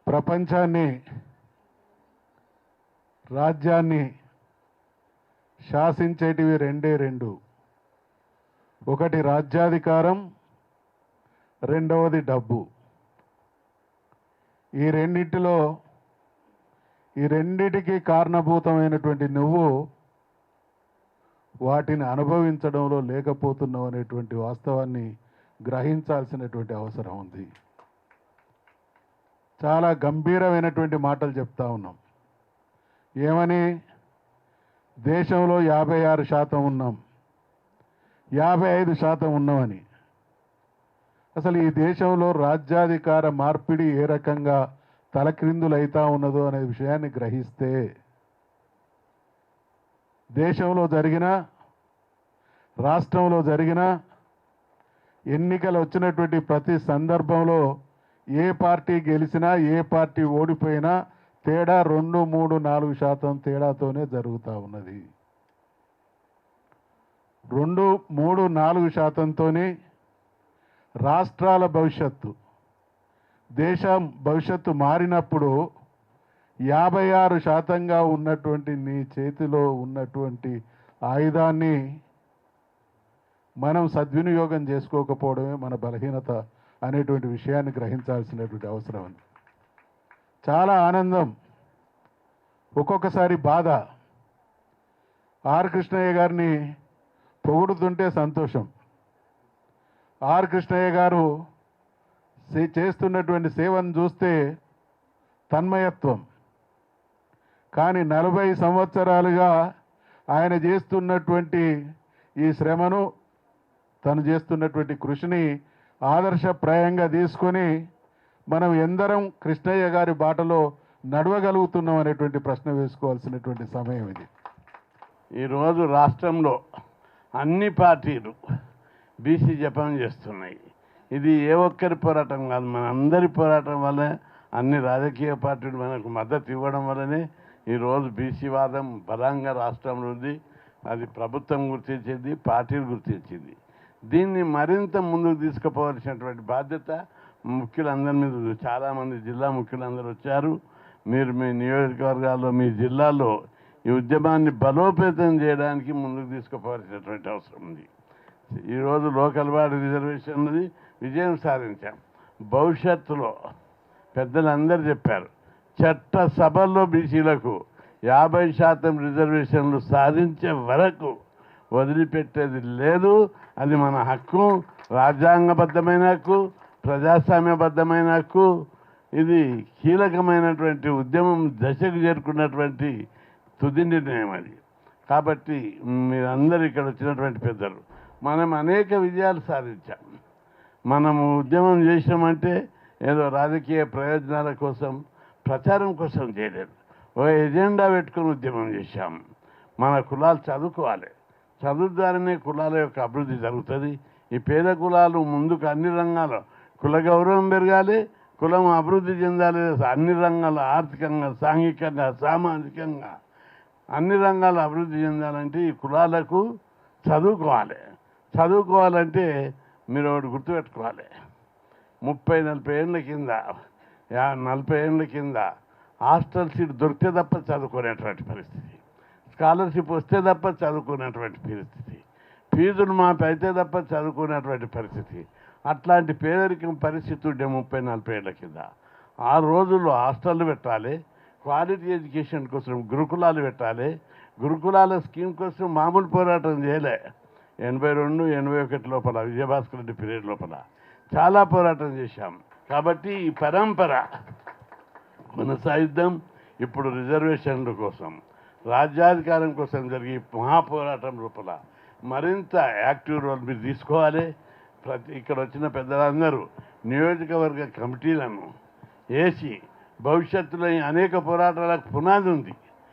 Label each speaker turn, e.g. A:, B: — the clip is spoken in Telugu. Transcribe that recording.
A: ప్రపంచాన్ని రాజ్యాన్ని శాసించేటివి రెండే రెండు. ఒకటి రాజ్యాధికారం, రెండవది డబ్బు. ఈ రెండిటికి కారణభూతమైనటువంటి నువ్వు వాటిని అనుభవించడంలో లేకపోతున్నావు అనేటువంటి వాస్తవాన్ని గ్రహించాల్సినటువంటి అవసరం ఉంది. చాలా గంభీరమైనటువంటి మాటలు చెప్తా ఉన్నాం. ఏమని? దేశంలో 56% ఉన్నాం, 55% ఉన్నామని. అసలు ఈ దేశంలో రాజ్యాధికార మార్పిడి ఏ రకంగా తలక్రిందులైతా ఉన్నదో అనే విషయాన్ని గ్రహిస్తే, దేశంలో జరిగిన, రాష్ట్రంలో జరిగిన ఎన్నికలు వచ్చినటువంటి ప్రతి సందర్భంలో ఏ పార్టీ గెలిచినా ఏ పార్టీ ఓడిపోయినా తేడా 2, 3, 4% తేడాతోనే జరుగుతూ ఉన్నది. 2, 3, 4%తోనే రాష్ట్రాల భవిష్యత్తు, దేశం భవిష్యత్తు మారినప్పుడు 56%గా ఉన్నటువంటి నీ చేతిలో ఉన్నటువంటి ఆయుధాన్ని మనం సద్వినియోగం చేసుకోకపోవడమే మన బలహీనత అనేటువంటి విషయాన్ని గ్రహించాల్సినటువంటి అవసరం ఉంది. చాలా ఆనందం, ఒక్కొక్కసారి బాధ. ఆర్ కృష్ణయ్య గారిని పొగుడుతుంటే సంతోషం. ఆర్ కృష్ణయ్య గారు చేస్తున్నటువంటి సేవను చూస్తే తన్మయత్వం. కానీ 40 సంవత్సరాలుగా ఆయన చేస్తున్నటువంటి ఈ శ్రమను, తను చేస్తున్నటువంటి కృషిని ఆదర్శప్రాయంగా తీసుకొని మనం ఎందరం కృష్ణయ్య గారి బాటలో నడవగలుగుతున్నాం అనేటువంటి ప్రశ్న వేసుకోవాల్సినటువంటి సమయం ఇది.
B: ఈరోజు రాష్ట్రంలో అన్ని పార్టీలు బీసీ జపం చేస్తున్నాయి. ఇది ఏ ఒక్కరి పోరాటం కాదు, మన అందరి పోరాటం వల్లే అన్ని రాజకీయ పార్టీలు మనకు మద్దతు ఇవ్వడం వల్లనే ఈరోజు బీసీ వాదం బలంగా రాష్ట్రంలో ఉంది. అది ప్రభుత్వం గుర్తించింది, పార్టీలు గుర్తించింది. దీన్ని మరింత ముందుకు తీసుకుపోవాల్సినటువంటి బాధ్యత ముఖ్యులందరి మీద. చాలామంది జిల్లా ముఖ్యులందరూ వచ్చారు. మీరు మీ నియోజకవర్గాల్లో, మీ జిల్లాలో ఈ ఉద్యమాన్ని బలోపేతం చేయడానికి ముందుకు తీసుకుపోవాల్సినటువంటి అవసరం ఉంది. ఈరోజు లోకల్ బాడీ రిజర్వేషన్ అనేది విజయం సాధించాం. భవిష్యత్తులో పెద్దలందరూ చెప్పారు, చట్ట సభల్లో బీసీలకు 50% రిజర్వేషన్లు సాధించే వరకు వదిలిపెట్టేది లేదు. అది మన హక్కు, రాజ్యాంగబద్ధమైన హక్కు, ప్రజాస్వామ్యబద్ధమైన హక్కు. ఇది కీలకమైనటువంటి ఉద్యమం దశకు చేరుకున్నటువంటి తుది నిర్ణయం అది. కాబట్టి మీరందరూ ఇక్కడ వచ్చినటువంటి పెద్దలు, మనం అనేక విజయాలు సాధించాం. మనము ఉద్యమం చేసినామంటే ఏదో రాజకీయ ప్రయోజనాల కోసం, ప్రచారం కోసం చేయలేదు. ఓ ఎజెండా పెట్టుకుని ఉద్యమం చేశాం. మన కులాలు చదువుకోవాలి, చదువు ద్వారానే కులాల యొక్క అభివృద్ధి జరుగుతుంది. ఈ పేద కులాలు ముందుకు అన్ని రంగాల్లో కుల గౌరవం పెరగాలి, కులం అభివృద్ధి చెందాలి. అన్ని రంగాల్లో ఆర్థికంగా, సాంఘికంగా, సామాజికంగా అన్ని రంగాలు అభివృద్ధి చెందాలంటే ఈ కులాలకు చదువుకోవాలి. చదువుకోవాలంటే మీరు ఒకటి గుర్తుపెట్టుకోవాలి, 30-40 ఏళ్ళ కింద, 40 ఏళ్ళ కింద హాస్టల్ సీట్ దొరికితే తప్ప చదువుకునేటువంటి పరిస్థితి, స్కాలర్షిప్ వస్తే తప్ప చదువుకునేటువంటి పరిస్థితి, ఫీజులు మాపి అయితే తప్ప చదువుకునేటువంటి పరిస్థితి. అట్లాంటి పేదరికం పరిస్థితి ఉండే 30-40 ఏళ్ళ కింద. ఆ రోజుల్లో హాస్టళ్ళు పెట్టాలి, క్వాలిటీ ఎడ్యుకేషన్ కోసం గురుకులాలు పెట్టాలి. గురుకులాల స్కీమ్ కోసం మామూలు పోరాటం చేయలే. 82-81 లోపల, విజయభాస్కర్ రెడ్డి పీరియడ్ లోపల చాలా పోరాటం చేశాం. కాబట్టి ఈ పరంపర కొనసాగిద్దాం. ఇప్పుడు రిజర్వేషన్ల కోసం, రాజ్యాధికారం కోసం జరిగే మహాపోరాటం లోపల మరింత యాక్టివ్ రోల్ మీరు తీసుకోవాలి. ఇక్కడ వచ్చిన పెద్దలందరూ నియోజకవర్గ కమిటీలను వేసి భవిష్యత్తులో అనేక పోరాటాలకు పునాది ఉంది.